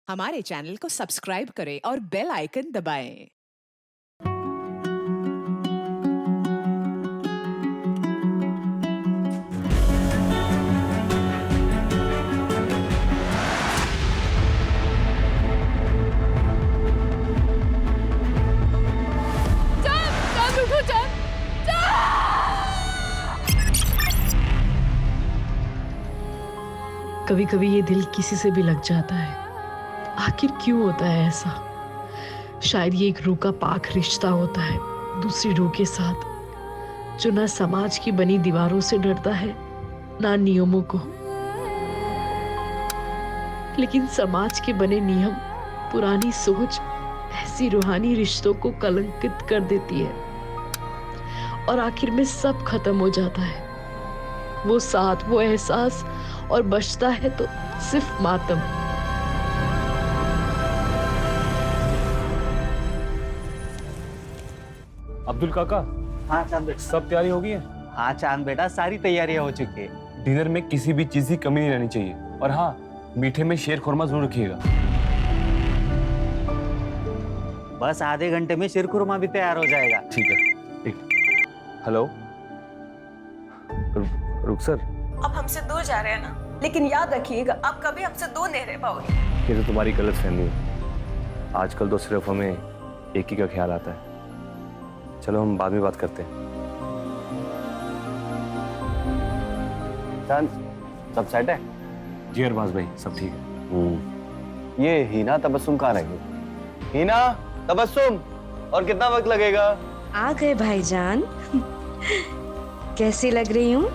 हमारे चैनल को सब्सक्राइब करें और बेल आइकन दबाएं। कभी कभी ये दिल किसी से भी लग जाता है। आखिर क्यों होता है ऐसा? शायद ये एक रूह का पाक रिश्ता होता है दूसरी रूह के साथ, जो ना समाज की बनी दीवारों से डरता है ना नियमों को। लेकिन समाज के बने नियम, पुरानी सोच ऐसी रूहानी रिश्तों को कलंकित कर देती है और आखिर में सब खत्म हो जाता है। वो साथ, वो एहसास, और बचता है तो सिर्फ मातम। अब्दुल काका। हाँ चांद बेटा। सब तैयारी हो गई है? हाँ चांद बेटा, सारी तैयारियां हो चुकी है। डिनर में किसी भी चीज की कमी नहीं रहनी चाहिए, और हाँ, मीठे में शेर खुरमा जरूर रखिएगा। बस आधे घंटे में शीर खुरमा भी तैयार हो जाएगा। ठीक है। हेलो रुक सर। आप हमसे दूर जा रहे हैं ना, लेकिन याद रखिएगा आप कभी हमसे दूर नहीं रह पाओगे। ये तो तुम्हारी गलत फहमी है। आजकल तो सिर्फ हमें एक ही का ख्याल आता है। चलो हम बाद में बात करते हैं। चांद, सब सेट है? जी अरबाज भाई, सब ठीक है। ये हीना तबस्सुम कहाँ रह गई? हीना तबस्सुम, और कितना वक्त लगेगा? आ गए भाईजान। कैसी लग रही हूँ?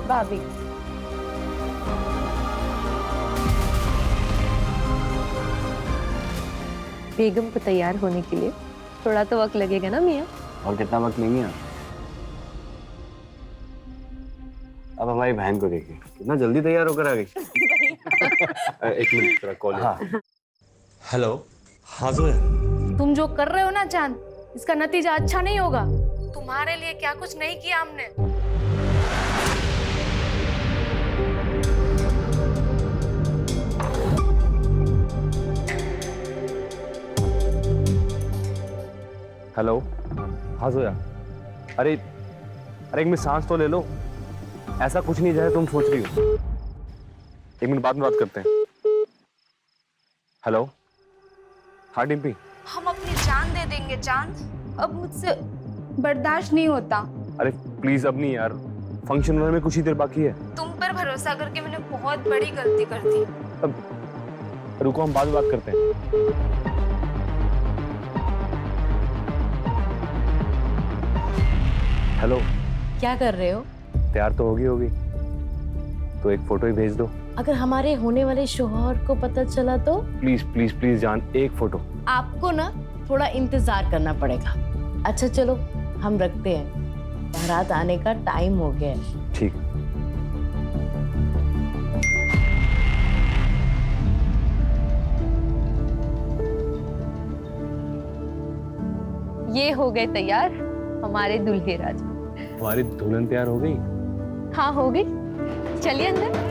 भाभी, बेगम को तैयार होने के लिए थोड़ा तो वक्त लगेगा ना मियाँ? और कितना वक्त नहीं है? अब हमारी बहन को देखिए, कितना जल्दी तैयार होकर आ गई। एक मिनट, तेरा कॉल है। हाँ। हेलो। हाँ जोया। तुम जो कर रहे हो ना चांद, इसका नतीजा अच्छा नहीं होगा। तुम्हारे लिए क्या कुछ नहीं किया हमने। हेलो। हाँ जोया। अरे एक मिनट सांस तो ले लो। ऐसा कुछ नहीं जैसा तुम सोच रही हो। एक मिनट बाद में बात करते हैं। हेलो। हाँ डिम्पी। हम अपनी जान दे देंगे चांद, अब मुझसे बर्दाश्त नहीं होता। अरे प्लीज अब नहीं यार, फंक्शन होने में कुछ ही देर बाकी है। तुम पर भरोसा करके मैंने बहुत बड़ी गलती कर दी। अब रुको, हम बाद में बात करते हैं। हेलो। क्या कर रहे हो? तैयार तो होगी तो एक फोटो ही भेज दो। अगर हमारे होने वाले शौहर को पता चला तो? प्लीज प्लीज प्लीज जान, एक फोटो। आपको ना थोड़ा इंतजार करना पड़ेगा। अच्छा चलो हम रखते हैं, बारात आने का टाइम हो गया है। ठीक है। ये हो गए तैयार हमारे दूल्हे राजा। हमारी दुल्हन तैयार हो गई? हाँ हो गई, चलिए अंदर।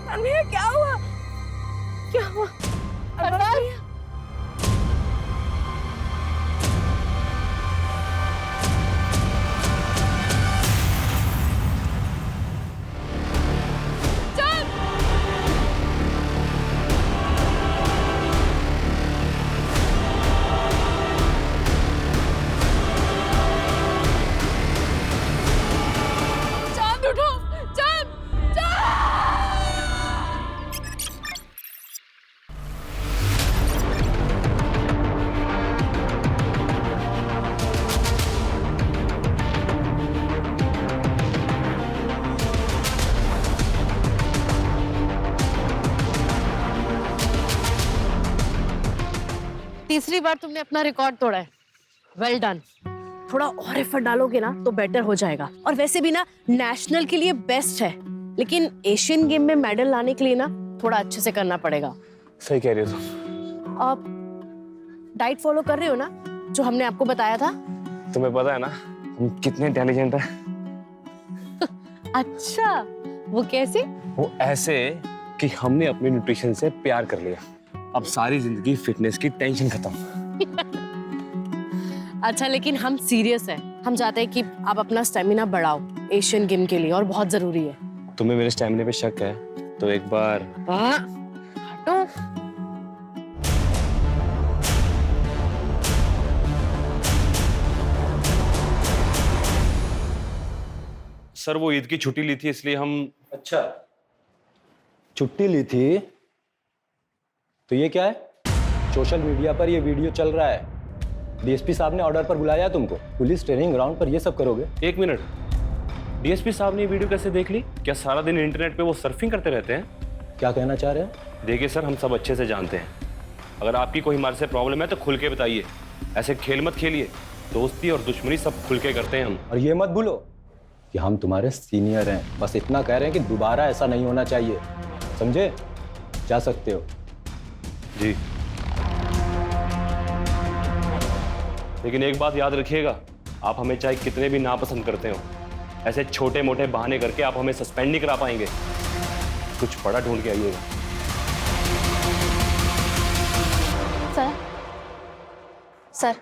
अनघा क्या हुआ? क्या हुआ? तीसरी बार तुमने अपना रिकॉर्ड तोड़ा है। Well done. थोड़ा और एफर्ट डालोगे ना तो बेटर हो जाएगा। और वैसे भी ना नेशनल के लिए बेस्ट है, लेकिन एशियन गेम में मेडल लाने के लिए ना थोड़ा अच्छे से करना पड़ेगा। सही कह रही हो तुम। आप डाइट फॉलो कर रहे हो ना, जो हमने आपको बताया था? तुम्हें पता है ना हम कितने इंटेलिजेंट हैं। अच्छा, वो कैसे? वो ऐसे कि हमने अपने न्यूट्रिशन से प्यार कर लिया। अब सारी जिंदगी फिटनेस की टेंशन खत्म। अच्छा, लेकिन हम सीरियस हैं। हम चाहते हैं कि आप अपना स्टेमिना बढ़ाओ एशियन गेम के लिए, और बहुत जरूरी है। तुम्हें मेरे स्टेमिना पे शक है तो एक बार हटो। सर वो ईद की छुट्टी ली थी इसलिए हम। अच्छा, छुट्टी ली थी तो ये क्या है? सोशल मीडिया पर ये वीडियो चल रहा है। डीएसपी साहब ने ऑर्डर पर बुलाया तुमको। पुलिस ट्रेनिंग ग्राउंड पर ये सब करोगे? एक मिनट, डीएसपी साहब ने ये वीडियो कैसे देख ली? क्या सारा दिन इंटरनेट पे वो सर्फिंग करते रहते हैं? क्या कहना चाह रहे हैं? देखिए सर, हम सब अच्छे से जानते हैं, अगर आपकी कोई हमारे से प्रॉब्लम है तो खुल के बताइए। ऐसे खेल मत खेलिए। दोस्ती और दुश्मनी सब खुल के करते हैं हम। और ये मत भूलो कि हम तुम्हारे सीनियर हैं। बस इतना कह रहे हैं कि दोबारा ऐसा नहीं होना चाहिए, समझे? जा सकते हो। जी, लेकिन एक बात याद रखिएगा, आप हमें चाहे कितने भी नापसंद करते हो, ऐसे छोटे मोटे बहाने करके आप हमें सस्पेंड नहीं करा पाएंगे। कुछ बड़ा ढूंढ के आइएगा। सर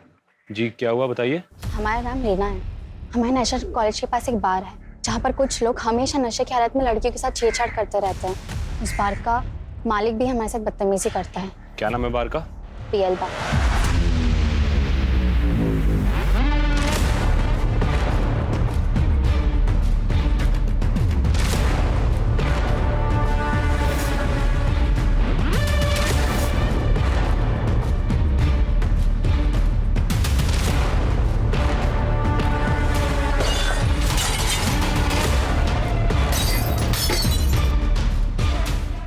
जी क्या हुआ बताइए। हमारा नाम रीना है। हमारे नेशनल कॉलेज के पास एक बार है जहाँ पर कुछ लोग हमेशा नशे की हालत में लड़कियों के साथ छेड़छाड़ करते रहते हैं। उस बार का मालिक भी हमारे साथ बदतमीजी करता है। क्या नाम है बार का? पीएल बार।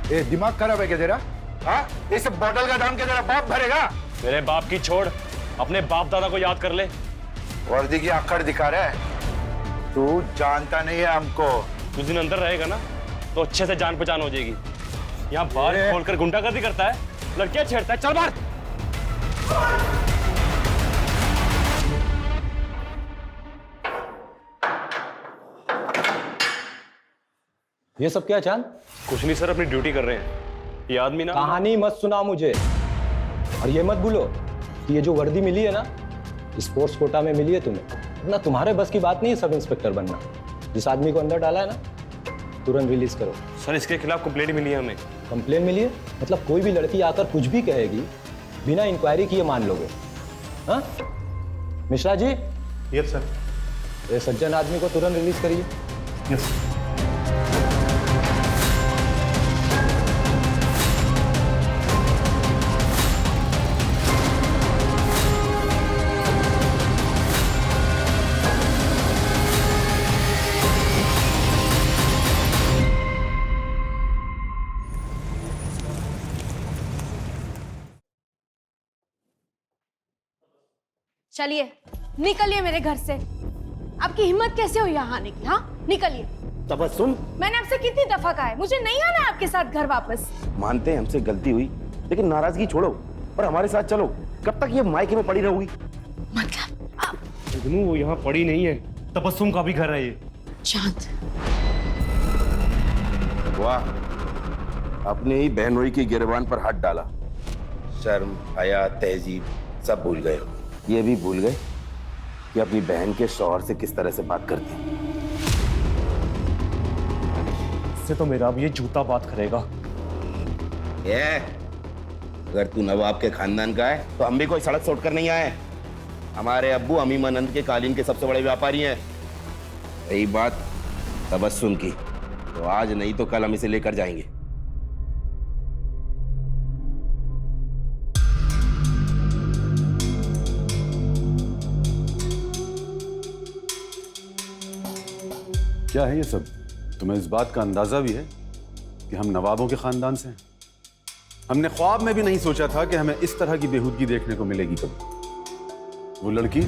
ये दिमाग खराब है क्या तेरा? हाँ, इस बोतल का दाम क्या तेरा बाप भरेगा? मेरे बाप की छोड़, अपने बाप दादा को याद कर ले। वर्दी की अक्कड़ दिखा रहा है। तू जानता नहीं है हमको। कुछ दिन अंदर रहेगा ना तो अच्छे से जान पहचान हो जाएगी। यहाँ बार खोलकर गुंडागर्दी करता है, लड़कियां छेड़ता है। चल बाहर। ये सब क्या चांद? कुछ नहीं सर, अपनी ड्यूटी कर रहे हैं। ये आदमी ना कहानी मत सुनाओ मुझे। और ये मत भूलो कि ये जो वर्दी मिली है ना, स्पोर्ट्स कोटा में मिली है तुम्हें। ना तुम्हारे बस की बात नहीं है सब इंस्पेक्टर बनना। जिस आदमी को अंदर डाला है ना, तुरंत रिलीज करो। सर इसके खिलाफ कंप्लेंट मिली है हमें। कंप्लेन मिली है? मतलब कोई भी लड़की आकर कुछ भी कहेगी, बिना इंक्वायरी किए मान लोगे? हाँ मिश्रा जी? Yes sir. ये सज्जन आदमी को तुरंत रिलीज करिए। यस। चलिए निकलिए मेरे घर से। आपकी हिम्मत कैसे हुई यहाँ आने की? हाँ निकलिए। तबस्सुम, मैंने आपसे कितनी दफा कहा है मुझे नहीं आना है आपके साथ घर वापस। मानते हैं हमसे गलती हुई, लेकिन नाराजगी छोड़ो और हमारे साथ चलो। कब तक ये मायके में पड़ी रहोगी? मतलब वो यहाँ पड़ी नहीं है। तबस्सुम का भी घर है ये। चांद, वाह, अपने ही बहनोई की गिरबान पर हाथ डाला। शर्म, हया, तहजीब सब भूल गए। ये भी भूल गए कि अपनी बहन के शौहर से किस तरह से बात करते हैं। इससे तो मेरा भी ये जूता बात करेगा। ये अगर तू नवाब के खानदान का है तो हम भी कोई सड़क छोड़कर नहीं आए। हमारे अब्बू अमीमानंद के कालीन के सबसे बड़े व्यापारी हैं। रही बात तबस्सुम की, तो आज नहीं तो कल हम इसे लेकर जाएंगे। क्या है ये सब? तुम्हें इस बात का अंदाजा भी है कि हम नवाबों के खानदान से हैं? हमने ख्वाब में भी नहीं सोचा था कि हमें इस तरह की बेहूदगी देखने को मिलेगी कभी। वो लड़की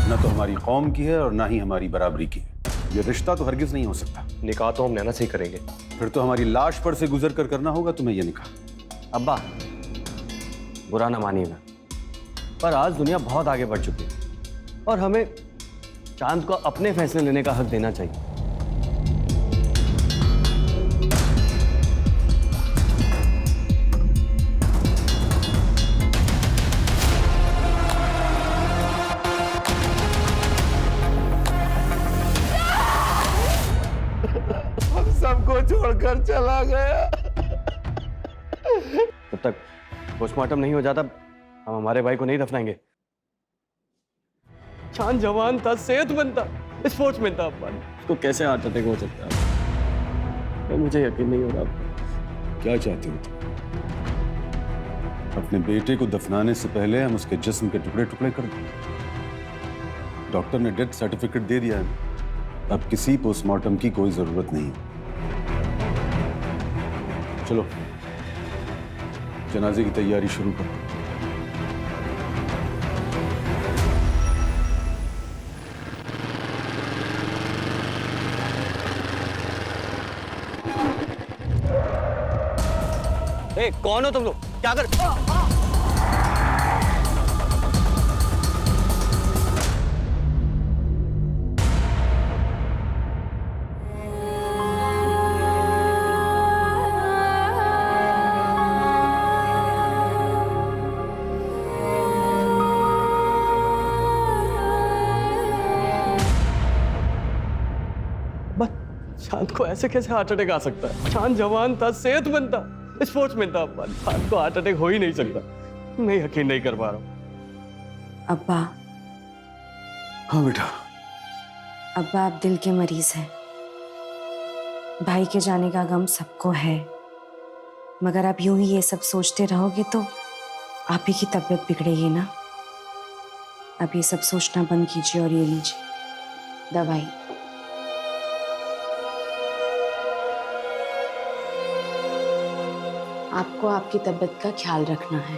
न तो हमारी कौम की है और ना ही हमारी बराबरी की है। ये रिश्ता तो हरगिज नहीं हो सकता। निकाह तो हम नैना से ही करेंगे। फिर तो हमारी लाश पर से गुजर कर करना होगा तुम्हें ये निकाह। अब्बा, बुरा ना मानिएगा, पर आज दुनिया बहुत आगे बढ़ चुकी है और हमें चांद को अपने फैसले लेने का हक देना चाहिए। हम सबको छोड़कर चला गया। जब तक पोस्टमार्टम नहीं हो जाता हम हमारे भाई को नहीं दफनाएंगे। चांद जवान था, सेहतमंद था, स्पोर्ट्समैन था। उसको कैसे हार्ट अटैक हो सकता है? मुझे यकीन नहीं हो रहा। क्या चाहते हो तुम? अपने बेटे को दफनाने से पहले हम उसके जिस्म के टुकड़े टुकड़े कर दें। डॉक्टर ने डेथ सर्टिफिकेट दे दिया है, अब किसी पोस्टमार्टम की कोई जरूरत नहीं। चलो जनाजे की तैयारी शुरू करो। ए, कौन हो तुम लोग? क्या कर? चांद को ऐसे कैसे हार्ट अटैक आ सकता है? चांद जवान था, सेहतमंद था, स्पोर्ट्समैन था। चांद को हार्ट अटैक हो ही नहीं सकता। मैं यकीन नहीं कर पा रहा हूँ। अब्बा। हाँ बेटा। अब्बा, आप दिल के मरीज हैं। भाई के जाने का गम सबको है, मगर आप यूं ही ये सब सोचते रहोगे तो आप ही की तबीयत बिगड़ेगी ना। अब ये सब सोचना बंद कीजिए और ये लीजिए दवाई। आपको आपकी तबीयत का ख्याल रखना है।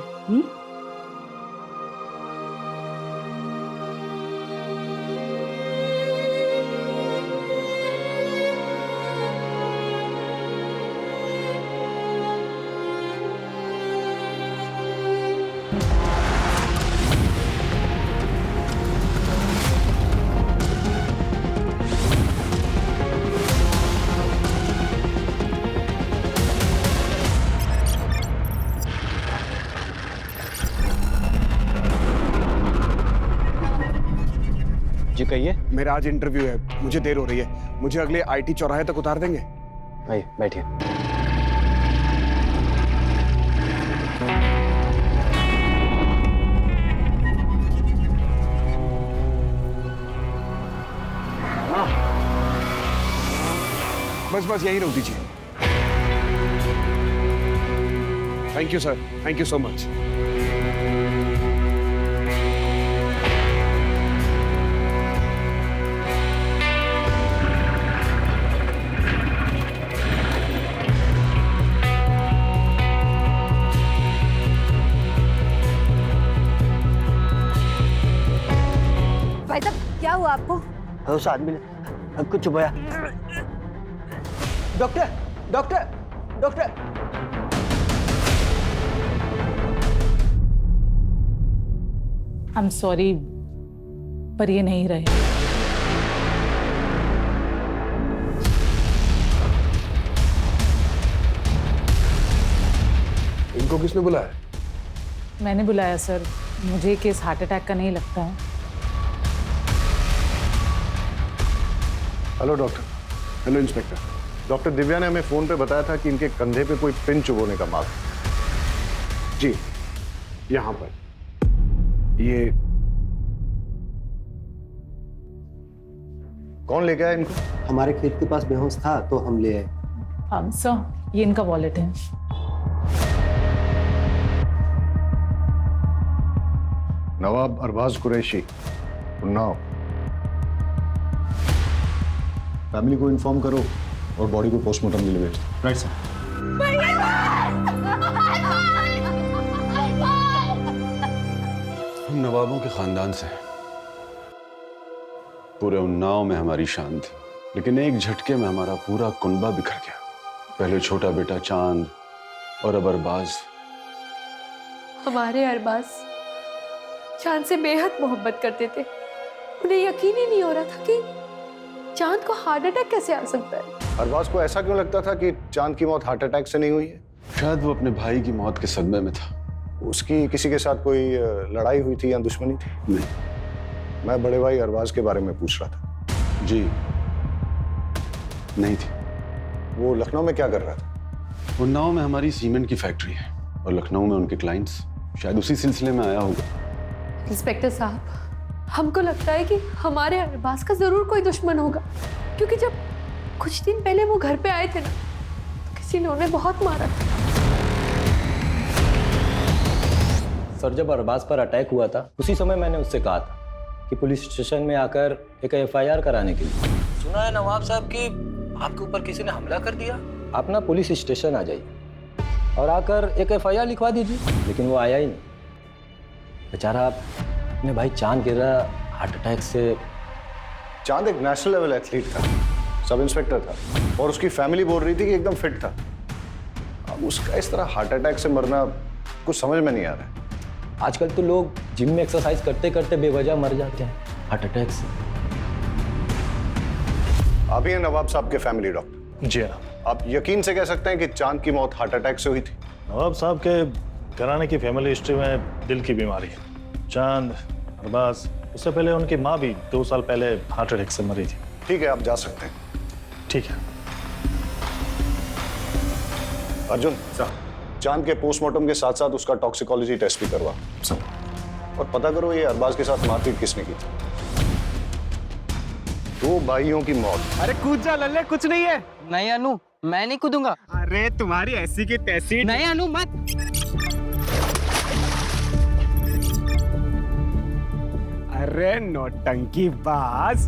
जी कहिए। मेरा आज इंटरव्यू है, मुझे देर हो रही है। मुझे अगले आईटी चौराहे तक उतार देंगे? आइए बैठिए। बस यही रोक दीजिए। Thank you sir, thank you so much. भाई साहब, क्या हुआ आपको? उस आदमी ने कुछ चुपाया। Doctor, doctor, doctor. I am sorry, पर ये नहीं रहे। आपको किसने बुलाया? मैंने बुलाया सर, मुझे केस हार्ट अटैक का नहीं लगता है। Hello doctor. Hello inspector. Doctor Divya ने हमें फोन पे बताया था कि इनके कंधे पे कोई पिन चुभोने का मार्क है। जी, यहां पर। ये कौन लेके आया इनको? हमारे खेत के पास बेहोश था तो हम ले आए। सर, ये इनका वॉलेट है। नवाब अरबाज कुरैशी, उन्नाव। फैमिली को इन्फॉर्म करो और बॉडी को पोस्टमार्टम के लिए भेज दो। Right sir. हम नवाबों के खानदान से हैं। पूरे उन्नाव में हमारी शान थी, लेकिन एक झटके में हमारा पूरा कुनबा बिखर गया। पहले छोटा बेटा चांद और अब अरबाज। हमारे अरबाज चांद से बेहद मोहब्बत करते थे। उन्हें यकीन ही नहीं हो रहा था कि चांद को हार्ट अटैक कैसे आ सकता है। अरबाज को ऐसा क्यों लगता था कि चांद की मौत हार्ट अटैक से नहीं हुई है? शायद वो अपने भाई की मौत के सदमे में था। उसकी किसी के साथ कोई लड़ाई हुई थी या दुश्मनी थी? नहीं। मैं बड़े भाई अरबाज के बारे में पूछ रहा था। जी नहीं थी। वो लखनऊ में क्या कर रहा था? उन्नाव में हमारी सीमेंट की फैक्ट्री है और लखनऊ में उनके क्लाइंट्स। शायद उसी सिलसिले में आया होगा। इंस्पेक्टर साहब, हमको लगता है कि हमारे अरबाज का जरूर कोई दुश्मन होगा, क्योंकि जब कुछ दिन पहले वो घर पे आए थे ना, तो किसी ने उन्हें बहुत मारा था। सर, जब अरबाज पर अटैक हुआ था उसी समय मैंने उससे कहा था कि पुलिस स्टेशन में आकर एक FIR कराने के लिए। सुना है नवाब साहब कि आपके ऊपर किसी ने हमला कर दिया। आप ना पुलिस स्टेशन आ जाइए और आकर एक FIR लिखवा दीजिए। लेकिन वो आया ही नहीं। बेचारा अपने भाई चांद गिरा हार्ट अटैक से। चांद एक नेशनल लेवल एथलीट था, सब इंस्पेक्टर था और उसकी फैमिली बोल रही थी कि एकदम फिट था। अब उसका इस तरह हार्ट अटैक से मरना कुछ समझ में नहीं आ रहा है। आजकल तो लोग जिम में एक्सरसाइज करते करते बेवजह मर जाते हैं हार्ट अटैक से। आप ही हैं नवाब साहब के फैमिली डॉक्टर? जी हाँ। आप यकीन से कह सकते हैं कि चांद की मौत हार्ट अटैक से हुई थी? नवाब साहब के घराने की फैमिली हिस्ट्री में दिल की बीमारी है। चांद, अरबाज, उससे पहले उनकी माँ भी 2 साल पहले हार्ट अटैक से मरी थी। ठीक है, आप जा सकते हैं। ठीक है। अर्जुन साहब, चांद के पोस्टमार्टम के साथ साथ उसका टॉक्सिकोलॉजी टेस्ट भी करवा और पता करो ये अरबाज के साथ मारपीट किसने की थी। 2 भाइयों की मौत। अरे कूद जा लल्ले, कुछ नहीं है। नहीं अनु, मैं नहीं कूदूंगा। अरे तुम्हारी ऐसी की तैसी। नहीं अनु, मत। अरे नौटंकी बाज।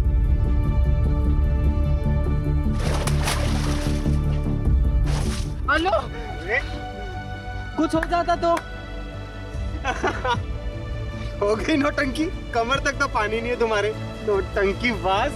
अनु, कुछ हो जाता तो। हो गई नौटंकी, कमर तक तो पानी नहीं है तुम्हारे। नौटंकी बाज।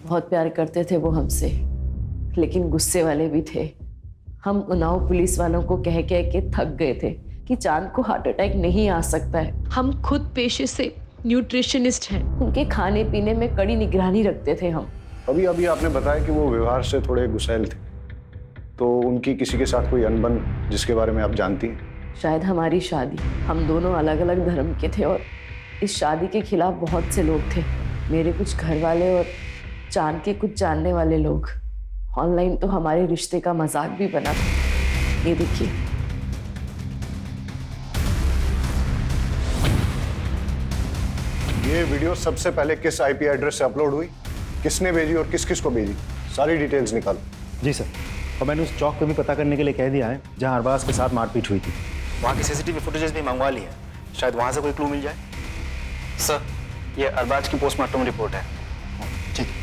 बहुत प्यार करते थे वो हमसे, लेकिन गुस्से वाले भी थे। हम उन्नाव पुलिस वालों को कह कह के थक गए थे कि चांद को हार्ट अटैक नहीं आ सकता है। हम खुद पेशे से न्यूट्रिशनिस्ट हैं। उनके खाने पीने में कड़ी निगरानी रखते थे हम। अभी अभी आपने बताया कि वो व्यवहार से थोड़े गुस्सैल थे, तो उनकी किसी के साथ कोई अनबन जिसके बारे में आप जानती हैं? शायद हमारी शादी, हम दोनों अलग अलग धर्म के थे और इस शादी के खिलाफ बहुत से लोग थे। मेरे कुछ घर वाले और चांद के कुछ जानने वाले लोग। ऑनलाइन तो हमारे रिश्ते का मजाक भी बना था। ये देखिए। ये वीडियो सबसे पहले किस IP एड्रेस से अपलोड हुई, किसने भेजी और किस किस को भेजी, सारी डिटेल्स निकालो। जी सर, और मैंने उस चौक पे भी पता करने के लिए कह दिया है जहां अरबाज के साथ मारपीट हुई थी। वहाँ की CCTV फुटेजेस भी मंगवा ली है, शायद वहाँ से कोई क्लू मिल जाए। सर, ये अरबाज की पोस्टमार्टम रिपोर्ट है। ठीक है,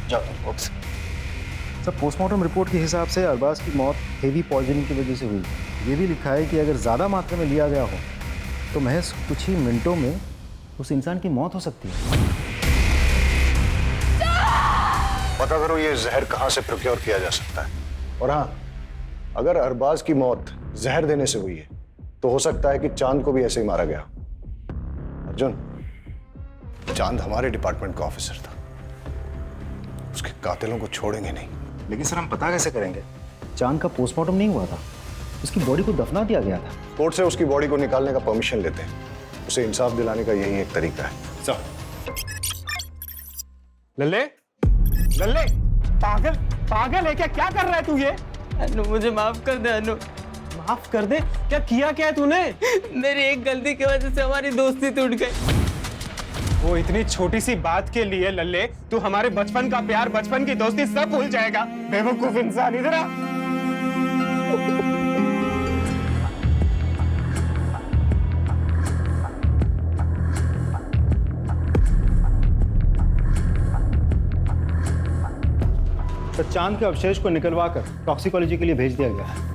जाओ। ओके सर, पोस्टमार्टम रिपोर्ट के हिसाब से अरबाज की मौत हेवी पॉइजनिंग की वजह से हुई। ये भी लिखा है कि अगर ज़्यादा मात्रा में लिया गया हो तो महज कुछ ही मिनटों में उस इंसान की मौत हो सकती है। पता करो ये जहर कहाँ से प्रोक्योर किया जा सकता है। और हाँ, अगर अरबाज की मौत जहर देने से हुई है तो हो सकता है कि चांद को भी ऐसे ही मारा गया। अर्जुन, चांद हमारे डिपार्टमेंट का ऑफिसर था, उसके कातिलों को छोड़ेंगे नहीं। लेकिन सर हम पता कैसे करेंगे? चांद का पोस्टमार्टम नहीं हुआ था, उसकी बॉडी को दफना दिया गया था। कोर्ट से उसकी बॉडी को निकालने का परमिशन लेते हैं, उसे इंसाफ दिलाने का यही एक तरीका है। चल। लल्ले, लल्ले, पागल पागल है क्या? क्या कर रहा है तू ये? अनु मुझे माफ कर दे अनु। माफ कर दे? क्या है तूने? मेरी एक गलती की वजह से हमारी दोस्ती टूट गई। वो इतनी छोटी सी बात के लिए लल्ले तू हमारे बचपन का प्यार, बचपन की दोस्ती सब भूल जाएगा? बेवकूफ इंसान, इधर आ। तो चांद के अवशेष को निकलवाकर टॉक्सिकोलॉजी के लिए भेज दिया गया है।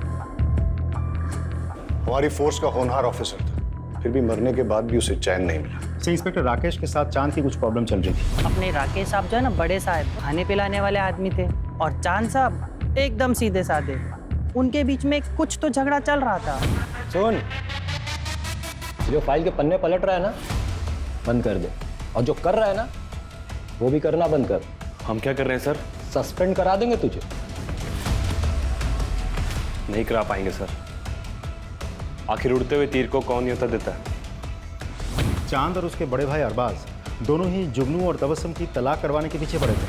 हमारी फोर्स का होनहार ऑफिसर था, फिर भी मरने के बाद भी उसे चैन नहीं मिला। इंस्पेक्टर राकेश के साथ चांद की कुछ प्रॉब्लम चल रही थी। अपने राकेश साहब जो है ना, बड़े साहब, खाने पिलाने वाले आदमी थे, और चांद साहब एकदम सीधे साधे। उनके बीच में कुछ तो झगड़ा चल रहा था। सुन, जो फाइल के पन्ने पलट रहा है ना, बंद कर दे, और जो कर रहा है ना, वो भी करना बंद कर। हम क्या कर रहे हैं सर? सस्पेंड करा देंगे तुझे। नहीं करा पाएंगे सर। आखिर उड़ते हुए तीर को कौन न्योता देता है? चांद और उसके बड़े भाई अरबाज दोनों ही जुगनू और तबस्सुम की तलाक करवाने के पीछे पड़े थे।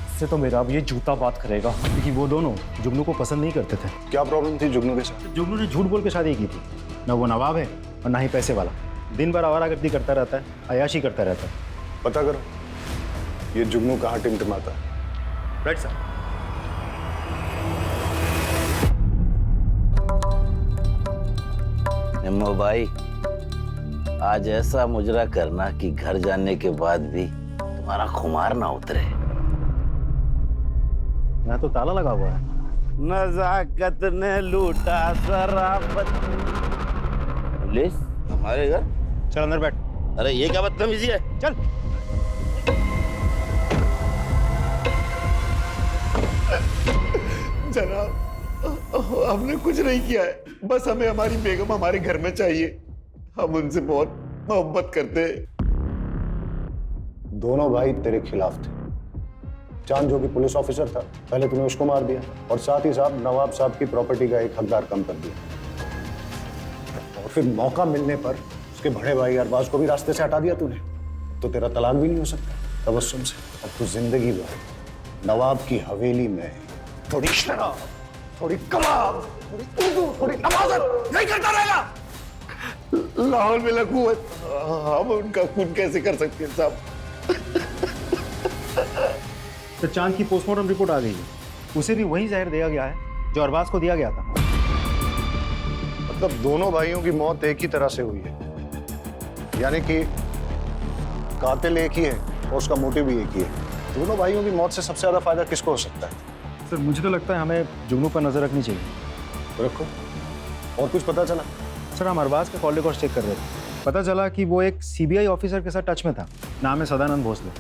इससे तो मेरा अब ये जूता बात करेगा, क्योंकि वो दोनों जुगनू को पसंद नहीं करते थे। क्या प्रॉब्लम थी जुगनू के साथ? जुगनू ने झूठ बोल के शादी की थी। न वो नवाब है और ना ही पैसे वाला। दिन भर आवारागर्दी करता रहता है, अयाशी करता रहता है। पता करो ये जुगनू कहाँ टिमटिमाता है। Right sir. निम्मो भाई, आज ऐसा मुजरा करना कि घर जाने के बाद भी तुम्हारा खुमार ना उतरे। यहाँ तो ताला लगा हुआ है। नजाकत ने लूटा शराफत। पुलिस हमारे घर? चल अंदर बैठ। अरे ये क्या बदतमीजी है? चल। जनाब, हमने कुछ नहीं किया है, बस हमें हमारी बेगम हमारे घर में चाहिए। हम उनसे बहुत मोहब्बत करते हैं। दोनों भाई तेरे खिलाफ थे। चांद जो कि पुलिस ऑफिसर था, पहले तूने उसको मार दिया, और साथ ही साथ नवाब साहब की प्रॉपर्टी का एक हकदार कम कर दिया, और फिर मौका मिलने पर उसके बड़े भाई अरबाज को भी रास्ते से हटा दिया तूने। तो तेरा तलाक भी नहीं हो सकता तबस्सुम से। अब तू जिंदगी भर नवाब की हवेली में थोड़ी शराब, थोड़ी कबाब, थोड़ी उर्दू, थोड़ी नमाज़त नहीं करता रहेगा। लाहौर में लकूवत, हम उनका खून कैसे कर सकते हैं साहब? तो चांद की पोस्टमार्टम रिपोर्ट आ गई है, उसे भी वही जहर दिया गया है जो अरबाज को दिया गया था। मतलब दोनों भाइयों की मौत एक ही तरह से हुई है, यानी कि कातिल एक ही है और उसका मोटिव भी एक ही है। दोनों भाइयों की मौत से सबसे ज्यादा फायदा किसको हो सकता है? सर मुझे तो लगता है हमें जुगनू पर नजर रखनी चाहिए। तो रखो। और कुछ पता चला? सर हम अरबाज के कॉल रिकॉर्ड चेक कर रहे थे, पता चला कि वो एक सीबीआई ऑफिसर के साथ टच में था। नाम है सदानंद भोसले।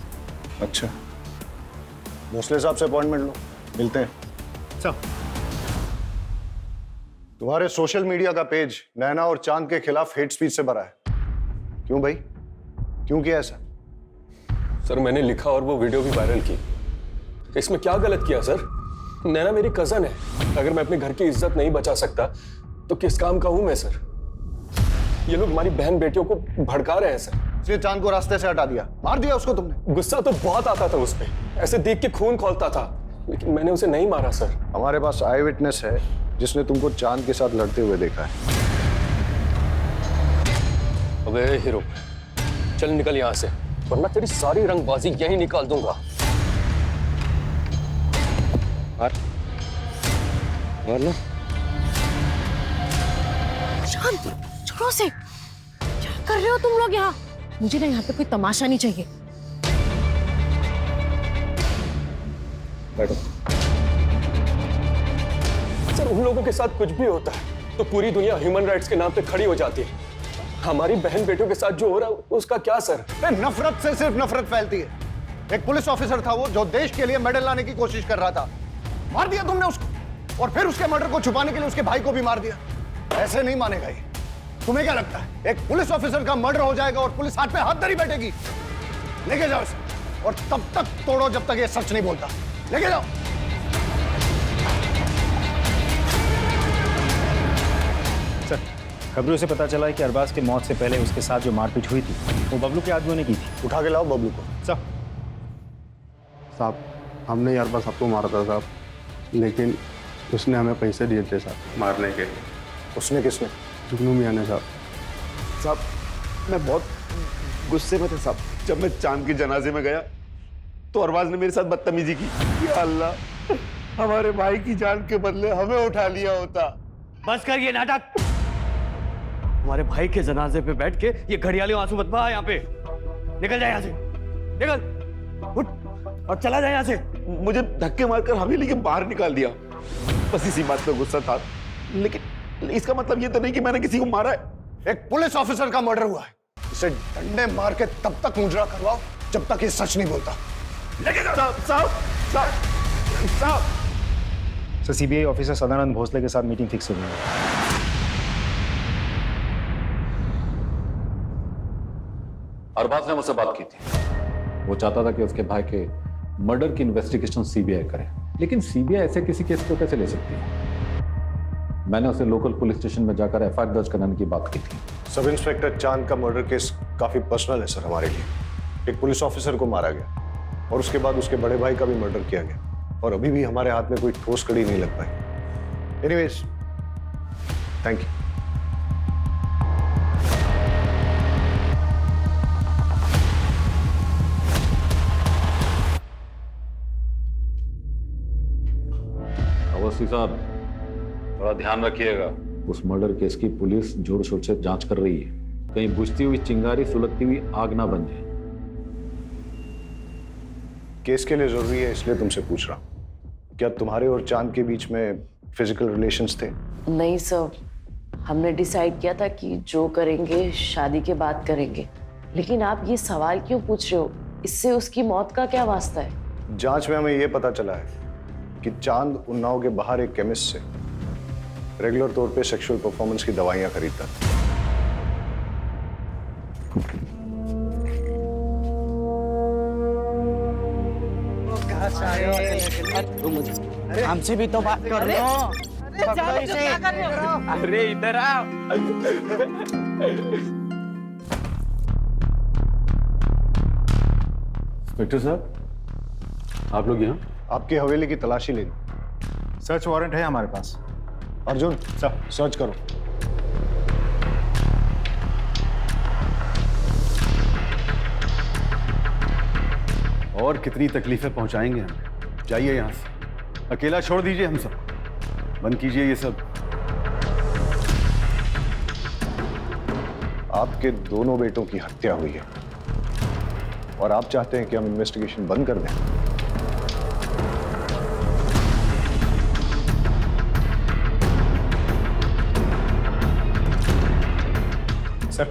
अच्छा, भोसले साहब से अपॉइंटमेंट लो, मिलते हैं। चल। तुम्हारे सोशल मीडिया का पेज नैना और चांद के खिलाफ हेट स्पीच से भरा है। क्यों भाई, क्यों किया ऐसा? सर मैंने लिखा और वो वीडियो भी वायरल की। इसमें क्या गलत किया सर? नैना मेरी कजन है। अगर मैं अपने घर की इज्जत नहीं बचा सकता तो किस काम का हूं मैं सर? ये लोग हमारी बहन बेटियों को भड़का रहे हैं सर। इसलिए चांद को रास्ते से हटा दिया, मार दिया उसको तुमने? गुस्सा तो बहुत आता था उस पे, ऐसे देख के खून खौलता था, लेकिन मैंने उसे नहीं मारा सर। हमारे पास आई विटनेस है जिसने तुमको चांद के साथ लड़ते हुए देखा है। अबे हीरो, चल निकल यहाँ से, वरना तेरी सारी रंगबाजी यहीं निकाल दूंगा। शांत, छोड़ो से। क्या कर रहे हो तुम लोग यहाँ? मुझे ना यहाँ पे कोई तमाशा नहीं चाहिए। बैठो। सर उन लोगों के साथ कुछ भी होता है तो पूरी दुनिया ह्यूमन राइट्स के नाम पे खड़ी हो जाती है। हमारी बहन बेटियों के साथ जो हो रहा है उसका क्या सर? नफरत से सिर्फ नफरत फैलती है। एक पुलिस ऑफिसर था वो जो देश के लिए मेडल लाने की कोशिश कर रहा था, मार दिया तुमने उसको, और फिर उसके मर्डर को छुपाने के लिए उसके भाई को भी मार दिया। ऐसे नहीं मानेगा ये। तुम्हें क्या लगता है एक पुलिस ऑफिसर का मर्डर हो जाएगा और पुलिस हाथ पे हाथ धरी बैठेगी? लेके जाओ इसे और तब तक तोड़ो जब तक ये सच नहीं बोलता। लेके जाओ। सर, खबरों से पता चला है कि अरबाज के मौत से पहले उसके साथ जो मारपीट हुई थी वो बबलू के आदमियों ने की थी। उठा के लाओ बबलू को। साहब हमने यार बस आपको मारा था साहब, लेकिन उसने हमें पैसे दिए थे साहब मारने के। उसने किसने? जुगनू मियां ने साहब। साहब मैं बहुत गुस्से में था साहब। जब मैं चांद के जनाजे में गया तो अरबाज ने मेरे साथ बदतमीजी की। या अल्लाह, हमारे भाई की जान के बदले हमें उठा लिया होता। बस कर ये नाटक। हमारे भाई के जनाजे पे बैठ के ये घड़ियाली आंसू मत बहा। यहाँ पे निकल जाए, यहाँ से निकल, उठ और चला जाए यहाँ से। मुझे धक्के मारकर हवेली के बाहर निकाल दिया। बस इसी बात पे गुस्सा था, लेकिन इसका मतलब ये तो नहीं कि मैंने किसी को मारा है। एक पुलिस ऑफिसर का मर्डर हुआ है, इसे डंडे मार के तब तक मुजरा करवाओ जब तक ये सच नहीं बोलता। लेके जाओ। साहब साहब साहब। Sir, CBI officer Sadanand Bhosle के साथ मीटिंग फिक्स हो गई है। अरबाज ने मुझसे बात की थी। वो चाहता था कि उसके भाई के मर्डर की इन्वेस्टिगेशन सीबीआई करे, लेकिन सीबीआई ऐसे किसी केस को कैसे ले सकती है? मैंने उसे लोकल पुलिस स्टेशन में जाकर एफआईआर दर्ज कराने की बात की थी। सब इंस्पेक्टर चांद का मर्डर केस काफी पर्सनल है सर हमारे लिए। एक पुलिस ऑफिसर को मारा गया और उसके बाद उसके बड़े भाई का भी मर्डर किया गया, और अभी भी हमारे हाथ में कोई ठोस कड़ी नहीं लग पाई। Anyways, thank you. अवस्थी साहब, थोड़ा ध्यान रखिएगा। उस मर्डर केस की पुलिस जोर शोर से जांच कर रही है, कहीं बुझती हुई चिंगारी सुलगती हुई आग ना बन जाए। केस के लिए जरूरी है इसलिए तुमसे पूछ रहा हूं, क्या तुम्हारे और चांद के बीच में फिजिकल रिलेशंस थे? नहीं सर, हमने डिसाइड किया था कि जो करेंगे शादी के बाद करेंगे। लेकिन आप ये सवाल क्यों पूछ रहे हो? इससे उसकी मौत का क्या वास्ता है? जांच में हमें यह पता चला है कि चांद उन्नाव के बाहर एक केमिस्ट से रेगुलर तौर पे सेक्सुअल परफॉर्मेंस की दवाइयां खरीदता था। हमसे भी तो बात कर लो। अरे इधर आओ। इंस्पेक्टर साहब, आप लोग यहाँ? आपकी हवेली की तलाशी लेनी। सर्च वारंट है हमारे पास। अर्जुन सर, सर्च करो। और कितनी तकलीफें पहुंचाएंगे हम? जाइए यहाँ से, अकेला छोड़ दीजिए हम सब। बंद कीजिए ये सब। आपके दोनों बेटों की हत्या हुई है और आप चाहते हैं कि हम इन्वेस्टिगेशन बंद कर दें? सर,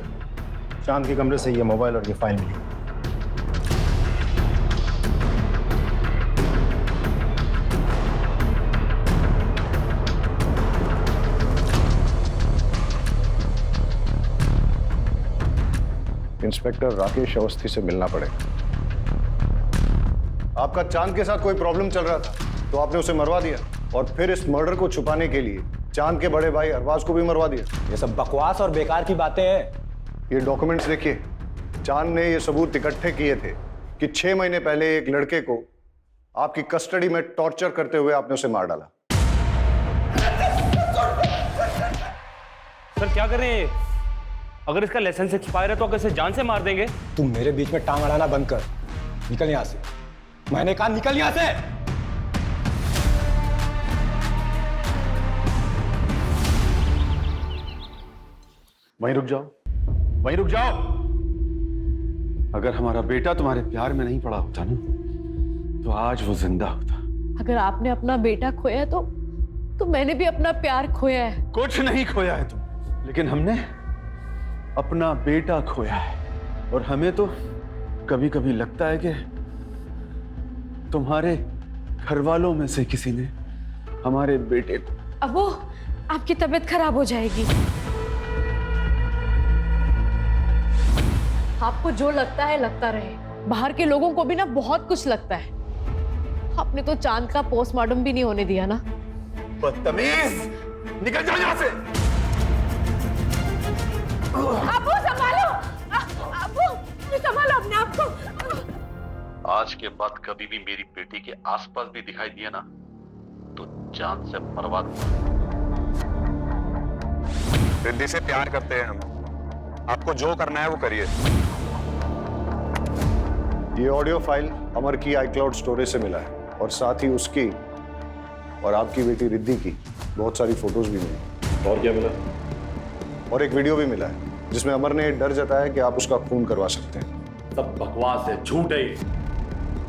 चांद के कमरे से ये मोबाइल और ये फाइल मिली। इंस्पेक्टर राकेश अवस्थी से मिलना पड़ेगा। आपका चांद के साथ कोई प्रॉब्लम चल रहा था तो आपने उसे मरवा दिया, और फिर इस मर्डर को छुपाने के लिए चांद के बड़े भाई अरबाज को भी मरवा दिया। ये सब बकवास और बेकार की बातें हैं। ये डॉक्यूमेंट्स देखिए। चांद ने ये सबूत इकट्ठे किए थे कि 6 महीने पहले एक लड़के को आपकी कस्टडी में टॉर्चर करते हुए आपने उसे मार डाला। सर क्या कर रहे हैं? अगर इसका लाइसेंस एक्सपायर है तो अगर इसे जान से मार देंगे। तुम मेरे बीच में टांग अड़ाना बंद कर। निकल यहां से। मैंने कहा निकल यहां से। वहीं रुक जाओ, वहीं रुक जाओ। अगर हमारा बेटा तुम्हारे प्यार में नहीं पड़ा होता ना, तो आज वो जिंदा होता। अगर आपने अपना बेटा खोया है तो मैंने भी अपना प्यार खोया है। कुछ नहीं खोया है तुम, लेकिन हमने अपना बेटा खोया है, और हमें तो कभी कभी लगता है कि तुम्हारे घर वालों में से किसी ने हमारे बेटे को। अबू, आपकी तबीयत खराब हो जाएगी। आपको जो लगता है लगता रहे, बाहर के लोगों को भी ना बहुत कुछ लगता है। आपने तो चांद का पोस्टमार्टम भी नहीं होने दिया ना। बदतमीज, निकल जाओ यहाँ से। अबू संभालो, अबू संभालो अपने आप को। आज के बाद कभी भी मेरी बेटी के आसपास भी दिखाई दिया ना तो जान से मरवा दूंगा। रिद्धि से प्यार करते हैं हम, आपको जो करना है वो करिए। ये ऑडियो फाइल अमर की iCloud स्टोरेज से मिला है, और साथ ही उसकी और आपकी बेटी रिद्धि की बहुत सारी फोटोज भी मिली। और क्या मिला? और एक वीडियो भी मिला है जिसमें अमर ने डर जताया कि आप उसका खून करवा सकते हैं। सब बकवास है, झूठ है।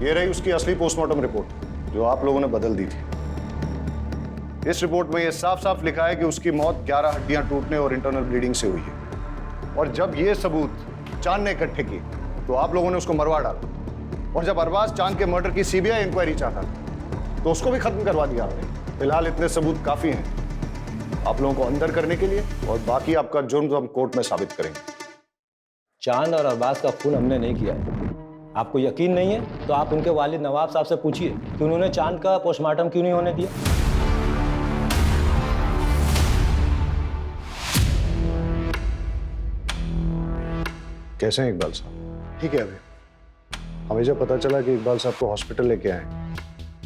ये रही उसकी असली पोस्टमार्टम रिपोर्ट जो आप लोगों ने बदल दी थी। इस रिपोर्ट में ये साफ साफ लिखा है कि उसकी मौत 11 हड्डियां टूटने और इंटरनल ब्लीडिंग से हुई है। और जब ये सबूत चांद ने इकट्ठे किए तो आप लोगों ने उसको मरवा डाला। और जब अरबाज चांद के मर्डर की सीबीआई इंक्वायरी चाहता था तो उसको भी खत्म करवा दिया आपने। फिलहाल इतने सबूत काफी हैं आप लोगों को अंदर करने के लिए, और बाकी आपका जुर्म तो हम कोर्ट में साबित करेंगे। चांद और अरबाज का खून हमने नहीं किया है। आपको यकीन नहीं है तो आप उनके वालिद नवाब साहब से पूछिए कि उन्होंने चांद का पोस्टमार्टम क्यों नहीं होने दिया। कैसे हैं इकबाल साहब? ठीक है। अभी हमें जब पता चला कि इकबाल साहब को हॉस्पिटल लेके आए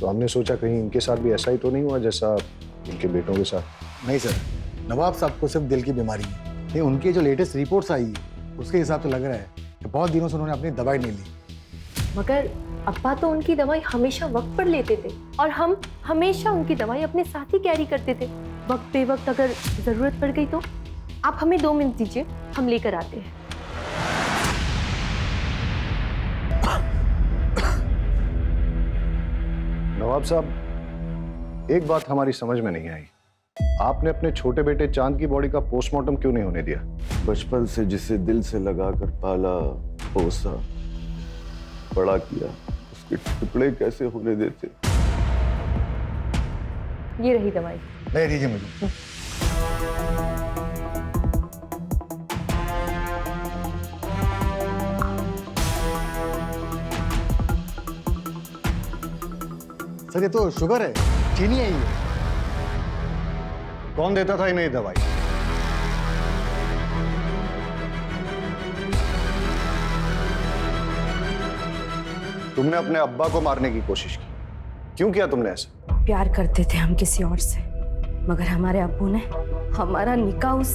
तो हमने सोचा कहीं इनके साथ भी ऐसा ही तो नहीं हुआ जैसा इनके बेटों के साथ। नहीं सर, नवाब साहब को सिर्फ दिल की बीमारी है। नहीं, उनकी जो लेटेस्ट रिपोर्ट्स आई है उसके हिसाब से लग रहा है कि बहुत दिनों से उन्होंने अपनी दवाई नहीं ली। मगर अब्बा तो उनकी दवाई हमेशा वक्त पर लेते थे और हम हमेशा उनकी दवाई अपने साथ ही कैरी करते थे। वक्त पे वक्त अगर जरूरत पड़ गई तो आप हमें 2 मिनट दीजिए, हम लेकर आते हैं। नवाब साहब, एक बात हमारी समझ में नहीं आई, आपने अपने छोटे बेटे चांद की बॉडी का पोस्टमार्टम क्यों नहीं होने दिया? बचपन से जिसे दिल से लगाकर पाला, पोसा, बड़ा किया, उसके टुकड़े कैसे होने देते? ये रही दवाई। ले दीजिए मुझे। सर ये तो शुगर है, चीनी है ये। कौन देता था इन्हें दवाई? तुमने अपने अब्बा को मारने की कोशिश की, क्यों किया तुमने ऐसा? प्यार करते थे हम किसी और से, मगर हमारे अब्बू ने हमारा निकाह उस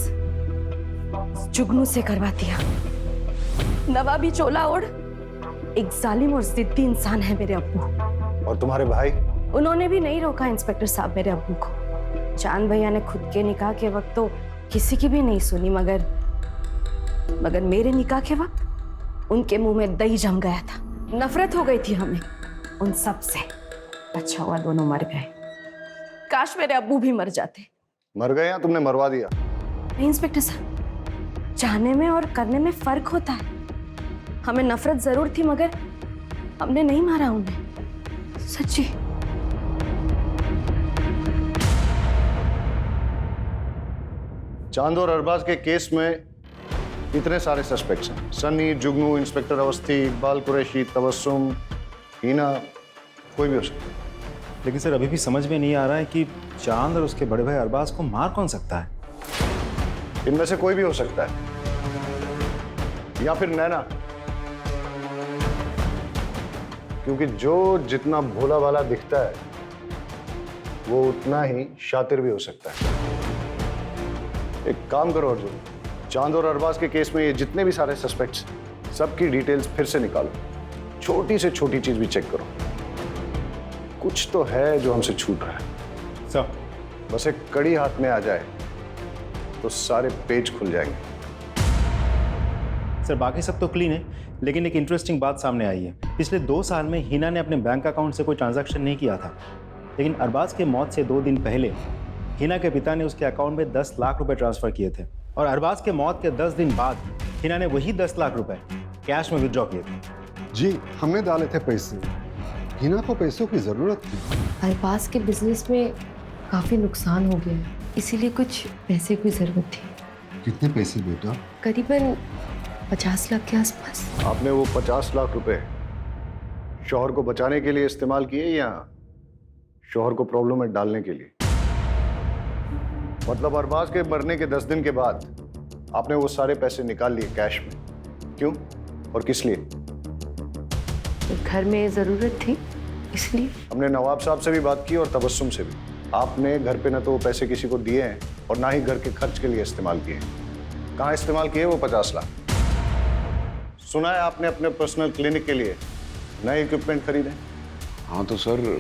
जुगनू से करवा दिया। नवाबी चोला ओढ़ एक जालिम और जिद्दी इंसान है मेरे अब्बू। और तुम्हारे भाई? उन्होंने भी नहीं रोका इंस्पेक्टर साहब मेरे अब्बू को। चांद भैया ने खुद के निकाह के वक्त तो किसी की भी नहीं सुनी, मगर मेरे निकाह के वक्त उनके मुंह में दही जम गया था। नफरत हो गई थी हमें उन सब से। अच्छा हुआ दोनों मर गए, काश मेरे अब्बू भी मर जाते। मर गए या तुमने मरवा दिया? नहीं इंस्पेक्टर साहब, चाहने में और करने में फर्क होता है। हमें नफरत जरूर थी मगर हमने नहीं मारा उन्हें, सच्ची। चांद और अरबाज के केस में इतने सारे सस्पेक्ट्स हैं, सन्नी, जुगनू, इंस्पेक्टर अवस्थी, इकबाल कुरैशी, तबस्सुम, हीना, कोई भी हो सकता है। लेकिन सर अभी भी समझ में नहीं आ रहा है कि चांद और उसके बड़े भाई अरबाज को मार कौन सकता है? इनमें से कोई भी हो सकता है, या फिर नैना, क्योंकि जो जितना भोला भाला दिखता है वो उतना ही शातिर भी हो सकता है। एक काम करो अर्जुन, चांद और अरबाज के केस में ये जितने भी सारे सस्पेक्ट्स, सबकी डिटेल्स फिर से निकालो, छोटी से छोटी चीज भी चेक करो। कुछ तो है जो हमसे छूट रहा है। सर बस एक कड़ी हाथ में आ जाए तो सारे पेज खुल जाएंगे। सर बाकी सब तो क्लीन है, लेकिन एक इंटरेस्टिंग बात सामने आई है। पिछले 2 साल में हीना ने अपने बैंक अकाउंट से कोई ट्रांजैक्शन नहीं किया था, लेकिन अरबाज के मौत से 2 दिन पहले हीना के पिता ने उसके अकाउंट में 10 लाख रुपए ट्रांसफर किए थे। और अरबाज के मौत के 10 दिन बाद हिना ने वही 10 लाख रुपए कैश में विड्रॉ किए थे। जी, हमने डाले थे पैसे। हिना को पैसों की जरूरत थी। अरबाज के बिजनेस में काफी नुकसान हो गया है, इसीलिए कुछ पैसे की जरूरत थी। कितने पैसे बेटा? करीबन 50 लाख के आसपास। आपने वो 50 लाख रुपए शौहर को बचाने के लिए इस्तेमाल किए या शौहर को प्रॉब्लम में डालने के लिए? मतलब अरबाज के मरने के 10 दिन के बाद आपने वो सारे पैसे निकाल लिए कैश में, क्यों और किस लिए? घर में जरूरत थी इसलिए। हमने नवाब साहब से भी बात की और तबस्सुम से भी। आपने घर पे न तो वो पैसे किसी को दिए हैं और ना ही घर के खर्च के लिए इस्तेमाल किए हैं। कहाँ इस्तेमाल किए वो 50 लाख? सुना है आपने अपने पर्सनल क्लिनिक के लिए नए इक्विपमेंट खरीदे। हाँ तो सर,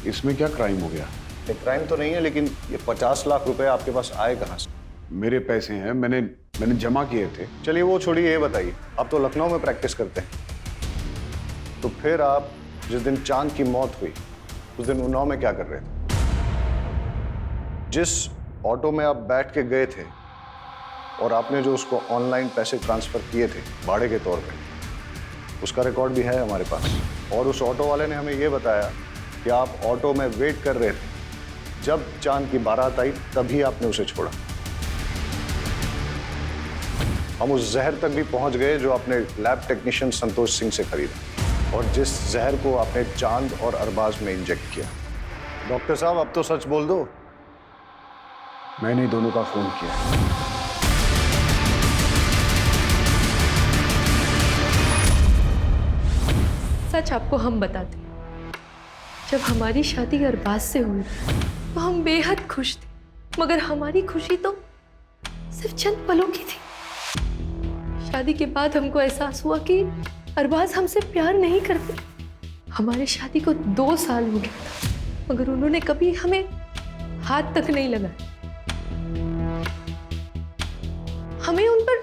इसमें क्या क्राइम हो गया? ये क्राइम तो नहीं है, लेकिन ये 50 लाख रुपए आपके पास आए कहाँ से? मेरे पैसे हैं, मैंने जमा किए थे। चलिए वो छोड़िए, ये बताइए, आप तो लखनऊ में प्रैक्टिस करते हैं, तो फिर आप जिस दिन चांद की मौत हुई उस दिन उन्नाव में क्या कर रहे थे? जिस ऑटो में आप बैठ के गए थे और आपने जो उसको ऑनलाइन पैसे ट्रांसफर किए थे भाड़े के तौर पे, उसका रिकॉर्ड भी है हमारे पास। और उस ऑटो वाले ने हमें ये बताया कि आप ऑटो में वेट कर रहे थे, जब चांद की बारात आई तभी आपने उसे छोड़ा। हम उस जहर तक भी पहुंच गए जो आपने लैब टेक्नीशियन संतोष सिंह से खरीदा और जिस जहर को आपने चांद और अरबाज में इंजेक्ट किया। डॉक्टर साहब, अब तो सच बोल दो। मैंने दोनों का फोन किया। सच आपको हम बताते, जब हमारी शादी अरबाज से हुई तो हम बेहद खुश थे, मगर हमारी खुशी तो सिर्फ चंद पलों की थी। शादी के बाद हमको एहसास हुआ कि अरबाज हमसे प्यार नहीं करते। हमारी शादी को 2 साल हो गया था, मगर उन्होंने कभी हमें हाथ तक नहीं लगाया। हमें उन पर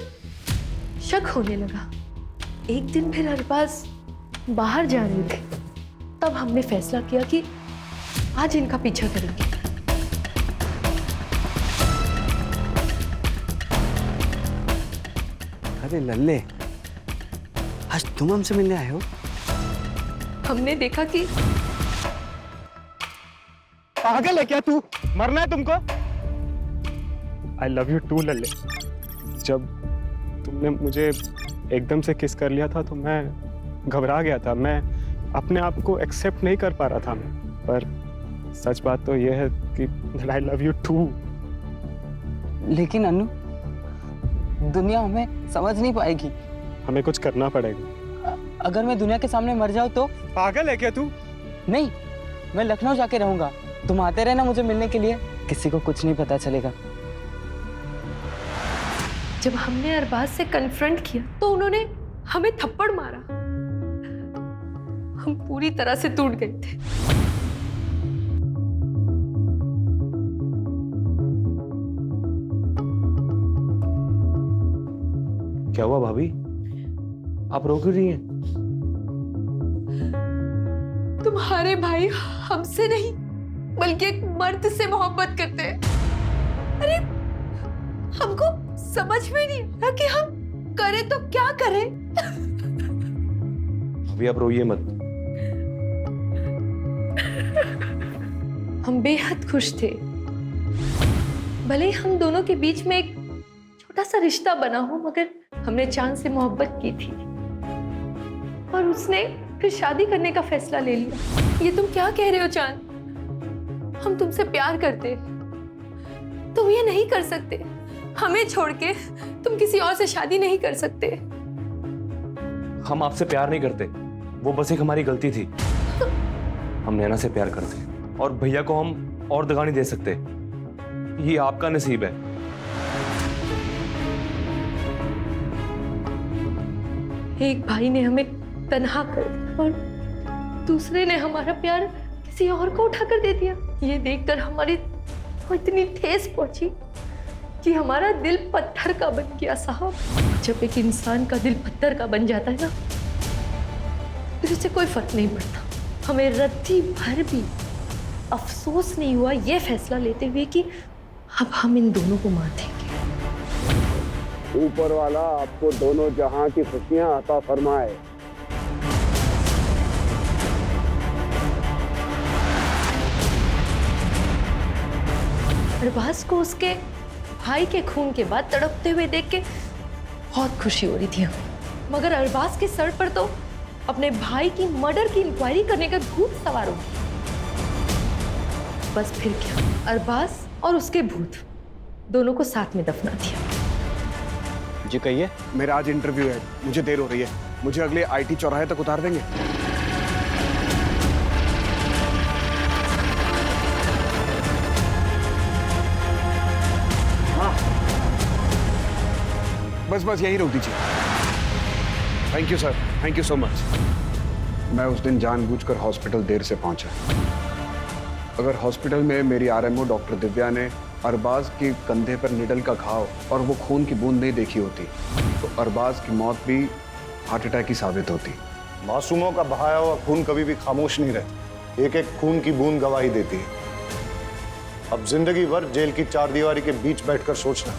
शक होने लगा। एक दिन फिर अरबाज बाहर जा रहे थे, तब हमने फैसला किया कि आज इनका पीछा करेंगे। अरे लल्ले, आज तुम हमसे मिलने आए हो? हमने देखा कि पागल है क्या तू? मरना है तुमको? आई लव यू टू लल्ले। जब तुमने मुझे एकदम से किस कर लिया था तो मैं घबरा गया था। मैं अपने आप को एक्सेप्ट नहीं कर पा रहा था पर सच बात तो यह है कि आई लव यू टू। लेकिन अनु, दुनिया हमें समझ नहीं पाएगी। हमें कुछ करना पड़ेगा। अगर मैं दुनिया के सामने मर जाऊं तो? पागल है क्या तू? नहीं, मैं लखनऊ जाके रहूंगा। तुम आते रहना मुझे मिलने के लिए, किसी को कुछ नहीं पता चलेगा। जब हमने अरबाज से कन्फ्रंट किया तो उन्होंने हमें थप्पड़ मारा। हम पूरी तरह से टूट गए थे। क्या हुआ भाभी? आप रो क्यों रही हैं? तुम्हारे भाई हमसे नहीं बल्कि एक मर्द से मोहब्बत करते हैं। अरे हमको समझ में नहीं आता कि हम करें तो क्या करें। अभी आप रोइए मत। हम बेहद खुश थे। भले ही हम दोनों के बीच में एक छोटा सा रिश्ता बना हो, मगर हमने चांद से मोहब्बत की थी और उसने फिर शादी करने का फैसला ले लिया। ये तुम क्या कह रहे हो चांद? हम तुमसे प्यार करते, तुम ये नहीं कर सकते। हमें छोड़ के तुम किसी और से शादी नहीं कर सकते। हम आपसे प्यार नहीं करते, वो बस एक हमारी गलती थी। हम नैना से प्यार करते और भैया को हम और दगा नहीं दे सकते। ये आपका नसीब है। एक भाई ने हमें तन्हा कर दिया और दूसरे ने हमारा प्यार किसी और को उठाकर दे दिया। ये देखकर हमारी तो इतनी ठेस पहुंची कि हमारा दिल पत्थर का बन गया साहब। जब एक इंसान का दिल पत्थर का बन जाता है ना, तो इससे कोई फर्क नहीं पड़ता। हमें रत्ती भर भी अफसोस नहीं हुआ ये फैसला लेते हुए कि अब हम इन दोनों को मार देंगे। ऊपर वाला आपको दोनों जहां की खुशियां अता फरमाए। अरबाज को उसके भाई के खून के बाद तड़पते हुए देख के बहुत खुशी हो रही थी हमें, मगर अरबाज के सर पर तो अपने भाई की मर्डर की इंक्वायरी करने का भूत सवार हो गया। बस फिर क्या, अरबाज और उसके भूत दोनों को साथ में दफना दिया। जी कहिए। मेरा आज इंटरव्यू है, मुझे देर हो रही है, मुझे अगले आईटी चौराहे तक उतार देंगे? हाँ, बस यही रोक दीजिए। Thank you sir, thank you so much. मैं उस दिन जानबूझकर हॉस्पिटल देर से पहुंचा। अगर हॉस्पिटल में मेरी आरएमओ डॉक्टर दिव्या ने अरबाज के कंधे पर निडल का घाव और वो खून की बूंद नहीं देखी होती तो अरबाज की मौत भी हार्ट अटैक ही साबित होती। मासूमों का बहाया हुआ खून कभी भी खामोश नहीं रहता, एक एक खून की बूंद गवाही देती है। अब जिंदगी भर जेल की चारदीवारी के बीच बैठकर सोचना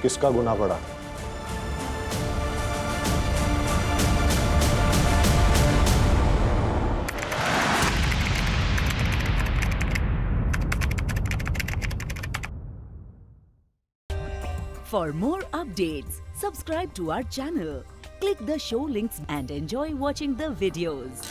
किसका गुनाह बढ़ा। For more updates, subscribe to our channel, click the show links and enjoy watching the videos.